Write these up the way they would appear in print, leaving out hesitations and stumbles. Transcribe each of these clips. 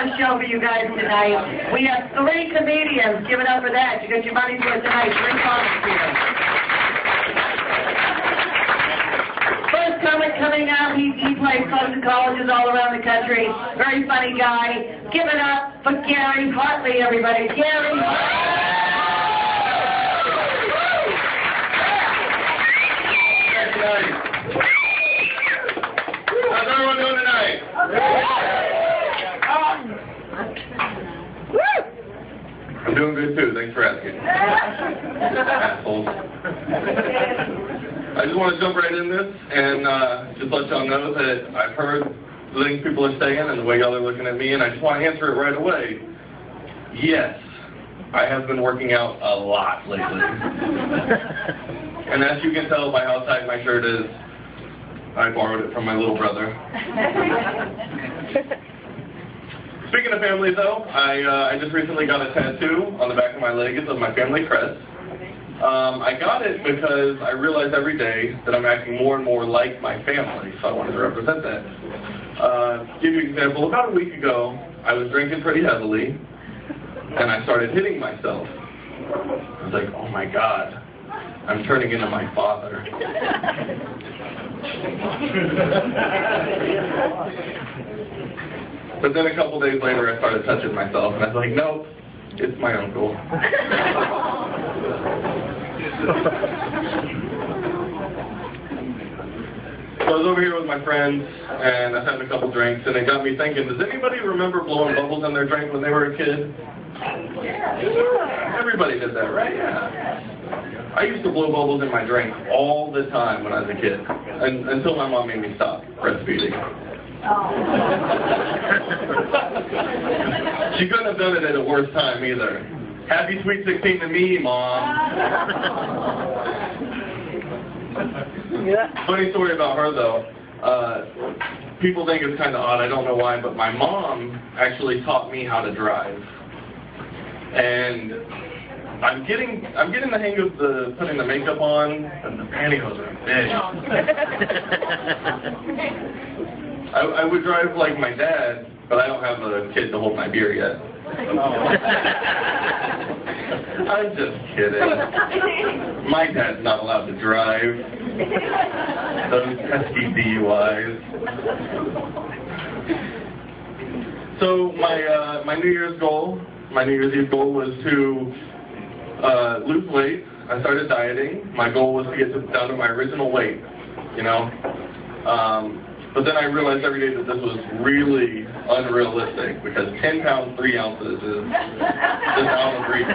fabulous show for you guys tonight. We have 3 comedians. Give it up for that. You got your money's worth tonight. 3 comics here. First comic coming up, he plays close to colleges all around the country. Very funny guy. Give it up for Gary Hartley, everybody. Gary How's everyone doing tonight? I'm doing good too, thanks for asking. Assholes. I just want to jump right in this and just let y'all know that I've heard the things people are saying and the way y'all are looking at me, and I just want to answer it right away. Yes, I have been working out a lot lately. And as you can tell by how tight my shirt is, I borrowed it from my little brother. Speaking of family, though, I just recently got a tattoo on the back of my leg. It's of my family crest. I got it because I realize every day that I'm acting more and more like my family, so I wanted to represent that. Give you an example. About a week ago, I was drinking pretty heavily, and I started hitting myself. I was like, oh my God, I'm turning into my father. But then a couple days later, I started touching myself, and I was like, nope, it's my uncle. So I was over here with my friends, and I was having a couple drinks, and it got me thinking, does anybody remember blowing bubbles in their drink when they were a kid? Yeah. Everybody did that, right? Yeah. I used to blow bubbles in my drink all the time when I was a kid, until my mom made me stop breastfeeding. She couldn't have done it at a worse time either. Happy Sweet 16 to me, Mom. Funny story about her, though. People think it's kind of odd. I don't know why, but my mom actually taught me how to drive. And I'm getting the hang of putting the makeup on, and the pantyhose are big. I would drive like my dad, but I don't have a kid to hold my beer yet. I'm just kidding. My dad's not allowed to drive. Those pesky DUIs. So my New Year's Eve goal was to lose weight. I started dieting. My goal was to get down to my original weight, you know. But then I realized every day that this was really unrealistic because 10 pounds, 3 ounces is just out of reach.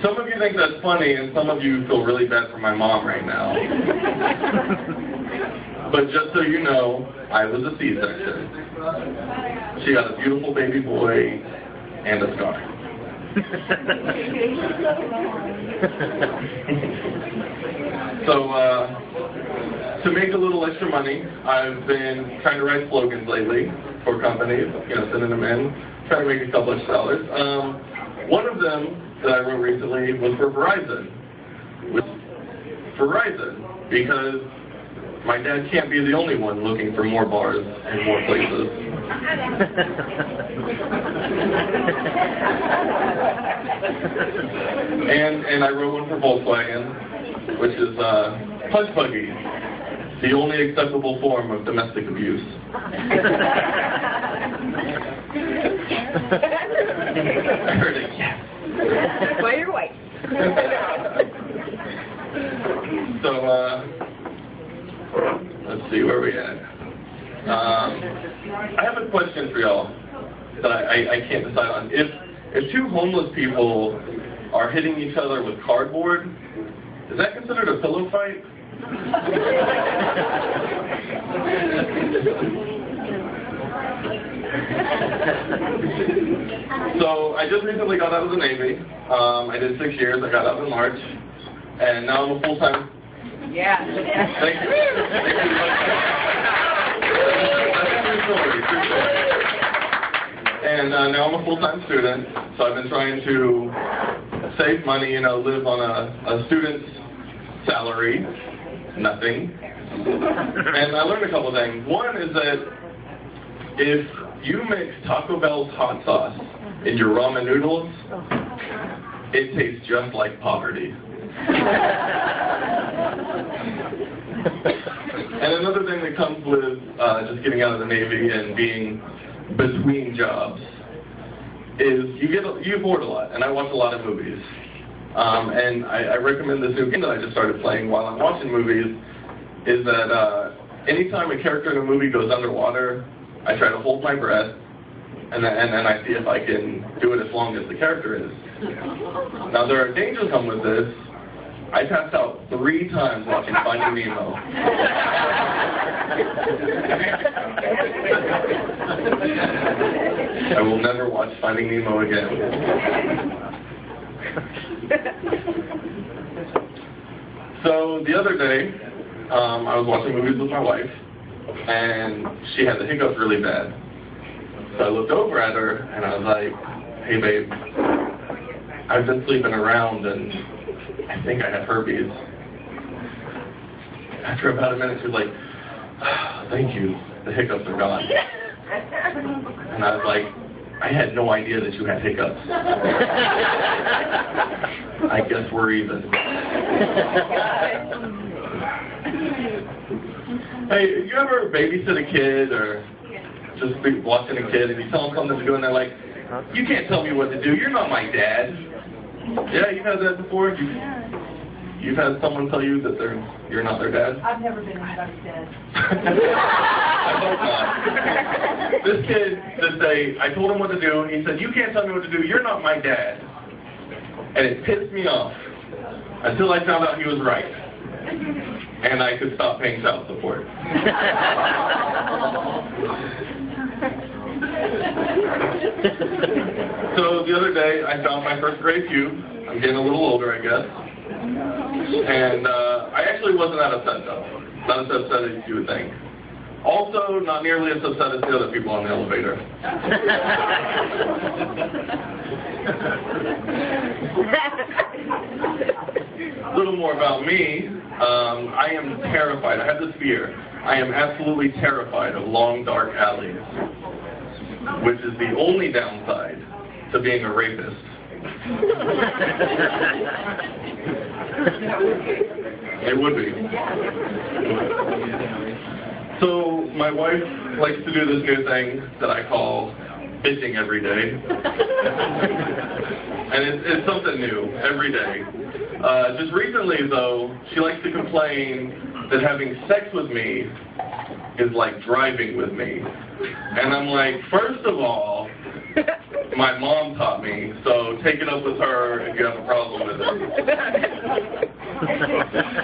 Some of you think that's funny, and some of you feel really bad for my mom right now. But just so you know, I was a C-section. She got a beautiful baby boy and a scar. So, to make a little extra money, I've been trying to write slogans lately for companies, you know, sending them in, trying to make a couple extra dollars. One of them that I wrote recently was for Verizon. Because my dad can't be the only one looking for more bars and more places. And I wrote one for Volkswagen, which is Punch Buggy, the only acceptable form of domestic abuse. I heard it, yes. That's why you're white. So, let's see where we at. I have a question for y'all that I can't decide on. If 2 homeless people are hitting each other with cardboard, is that considered a pillow fight? So I just recently got out of the Navy. I did 6 years. I got out in March, and now I'm a full-time. Yeah. Thank you. True story. And now I'm a full-time student, so I've been trying to save money, you know, live on a student's salary, nothing. And I learned a couple of things. One is that if you mix Taco Bell's hot sauce in your ramen noodles, it tastes just like poverty. And another thing that comes with just getting out of the Navy and being between jobs is you get bored a lot, and I watch a lot of movies. And I recommend this new game that I just started playing while I'm watching movies, is that anytime a character in a movie goes underwater, I try to hold my breath, and then I see if I can do it as long as the character is. Now, there are dangers come with this. I passed out 3 times watching Finding Nemo. I will never watch Finding Nemo again. So the other day, I was watching movies with my wife, and she had the hiccups really bad. So I looked over at her, and I was like, "Hey, babe, I've been sleeping around, and I think I have herpes." After about a minute, she was like, "Oh, thank you, the hiccups are gone." And I was like, "I had no idea that you had hiccups. I guess we're even." Hey, you ever babysit a kid or just be watching a kid and you tell them something to do and they're like, "You can't tell me what to do, you're not my dad." Yeah, you've had that before? You've had someone tell you that you're not their dad? I've never been anybody's dad. I hope not. This kid just I told him what to do, and he said, "You can't tell me what to do, you're not my dad." And it pissed me off until I found out he was right. And I could stop paying child support. So the other day, I found my first gray pube. I'm getting a little older, I guess. And I actually wasn't that upset, though. Not as upset as you would think. Also, not nearly as upset as the other people on the elevator. A little more about me. I am terrified. I have this fear. I am absolutely terrified of long, dark alleys, which is the only downside to being a rapist. It would be. So my wife likes to do this new thing that I call bitching every day. And it's something new every day. Just recently, though, she likes to complain that having sex with me is like driving with me. And I'm like, first of all, my mom taught me, so take it up with her if you have a problem with it.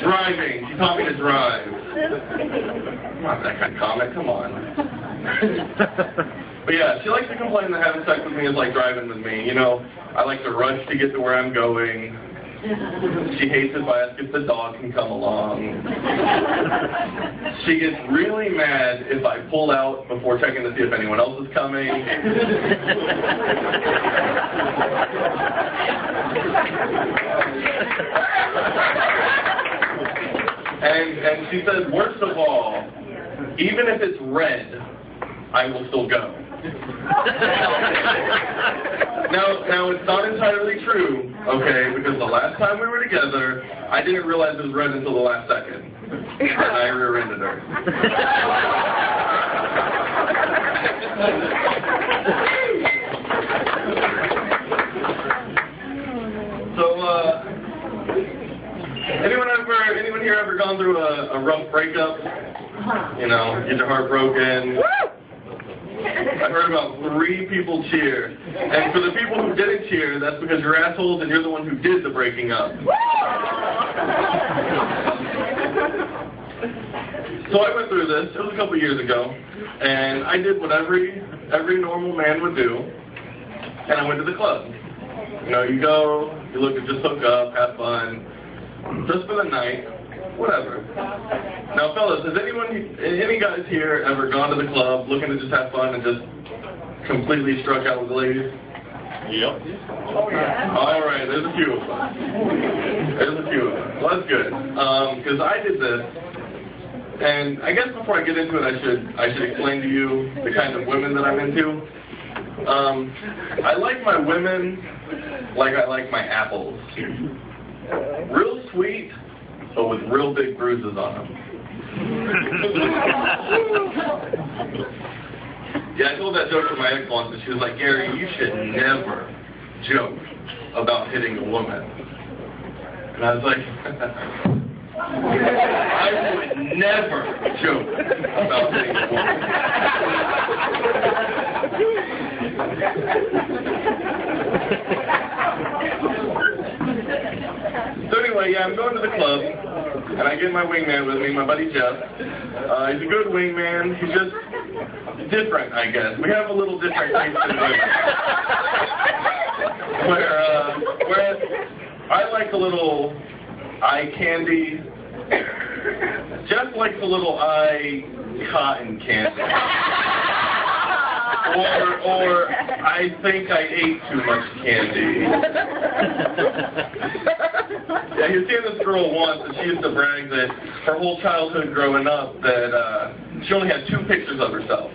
Driving, she taught me to drive. Not that kind of comment, come on. But yeah, she likes to complain that having sex with me is like driving with me. You know, I like to rush to get to where I'm going. She hates if I ask if the dog can come along. She gets really mad if I pull out before checking to see if anyone else is coming. And she says, worst of all, even if it's red, I will still go. Now it's not entirely true, okay, because the last time we were together, I didn't realize it was red until the last second, and I rear-ended her. So, anyone here ever gone through a rough breakup? You know, get your heart broken. I've heard about 3 people cheer. And for the people who didn't cheer, that's because you're assholes and you're the one who did the breaking up. So I went through this. It was a couple years ago. And I did what every normal man would do. And I went to the club. You know, you go, you look to just hook up, have fun, just for the night, whatever. Now, fellas, has any guys here ever gone to the club looking to just have fun and just completely struck out with the ladies? Yep. Oh, yeah. All right, there's a few of us. Well, that's good. Because I did this And I guess before I get into it, I should explain to you the kind of women that I'm into. I like my women like I like my apples. Real sweet, but with real big bruises on them. Yeah, I told that joke to my ex once, and she was like, Gary, you should never joke about hitting a woman. And I was like, I would never joke about hitting a woman. So anyway, yeah, I'm going to the club, and I get my wingman with me, my buddy Jeff. He's a good wingman. He's just different, I guess. We have a little different taste in women. Whereas I like a little eye candy. Jeff likes a little eye cotton candy. Or I think I ate too much candy. Yeah, he was seeing this girl once, and she used to brag that her whole childhood growing up that she only had 2 pictures of herself.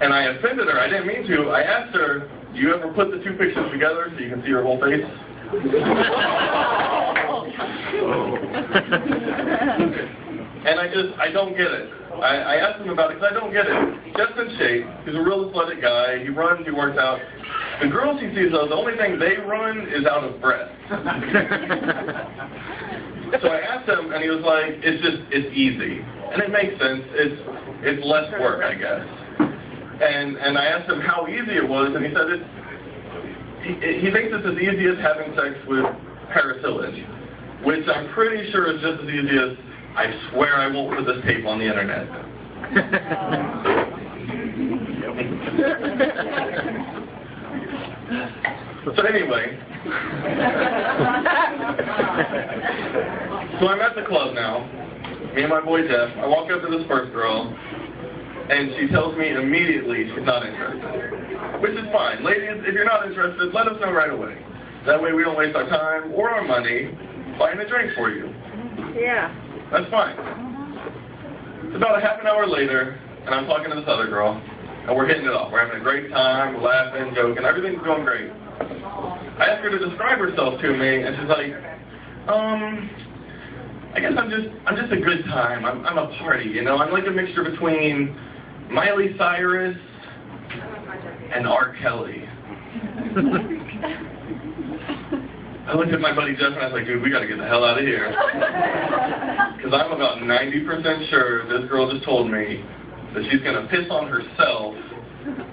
And I offended her. I didn't mean to. I asked her, do you ever put the 2 pictures together so you can see her whole face? And I don't get it. I asked him about it because I don't get it. Jeff's in shape. He's a real athletic guy. He runs. He works out. The girls he sees, though, the only thing they run is out of breath. So I asked him, and he was like, it's easy. And it makes sense. It's less work, I guess. And I asked him how easy it was, and he said he thinks it's as easy as having sex with parasillage, which I'm pretty sure is just as easy as, I swear I won't put this tape on the internet. So anyway, so I'm at the club now, me and my boy Jeff. I walk up to this first girl, and she tells me immediately she's not interested, which is fine. Ladies, if you're not interested, let us know right away. That way we don't waste our time or our money buying a drink for you. Yeah. That's fine. It's about a half an hour later, and I'm talking to this other girl, and we're hitting it off. We're having a great time, we're laughing, joking, everything's going great. I asked her to describe herself to me, and she's like, I guess I'm just a good time. I'm a party, you know. I'm like a mixture between Miley Cyrus and R. Kelly. I looked at my buddy Jeff and I was like, dude, we got to get the hell out of here. Because I'm about 90% sure this girl just told me that she's going to piss on herself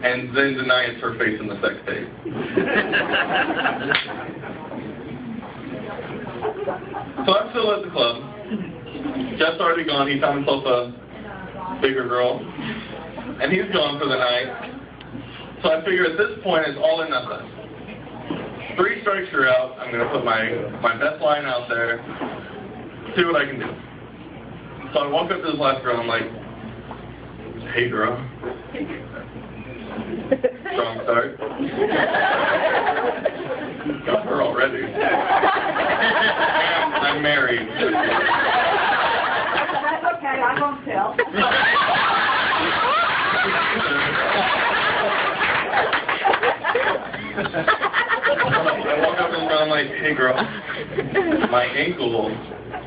and then deny it's her face in the sex tape. So I'm still at the club. Jeff's already gone. He found himself a bigger girl. And he's gone for the night. So I figure at this point it's all or nothing. 3 strikes, you're out. I'm going to put my best line out there, see what I can do. So I walk up to this last girl, and I'm like, hey, girl. Strong start. Got her already. I'm married. That's okay, I won't tell. I walk up to this girl, I'm like, hey girl, my ankle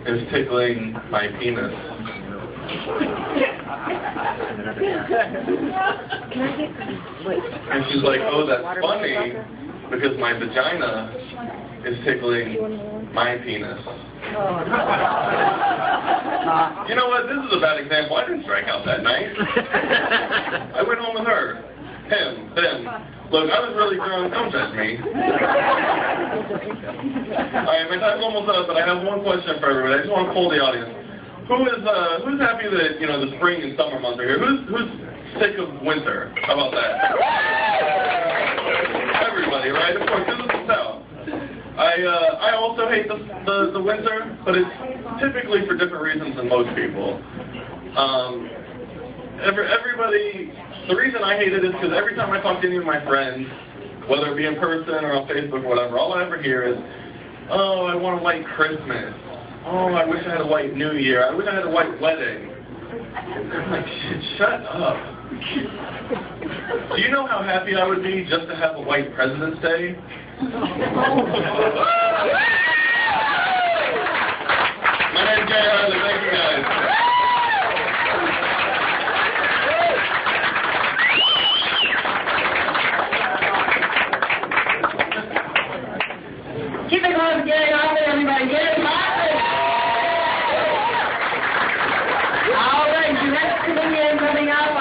is tickling my penis. And she's like, oh, that's funny, because my vagina is tickling my penis. You know what, this is a bad example. I didn't strike out that night. I went home with her. Him, them. Look, I was really drunk. Don't judge me. Alright, my time's almost up, but I have one question for everybody. I just want to poll the audience. Who's happy that, you know, the spring and summer months are here? Who's sick of winter? How about that? Everybody, right? Of course, this is the South. I also hate the winter, but it's typically for different reasons than most people. Everybody, the reason I hate it is because every time I talk to any of my friends, whether it be in person or on Facebook or whatever, all I ever hear is, oh, I want a white Christmas. Oh, I wish I had a white New Year. I wish I had a white wedding. I'm like, shut up. Do you know how happy I would be just to have a white President's Day? My name's Gary Hartley. Thank you, guys. Keep it going, Gary Hartley, everybody. Gary Hartley! All right, your next comedian coming up.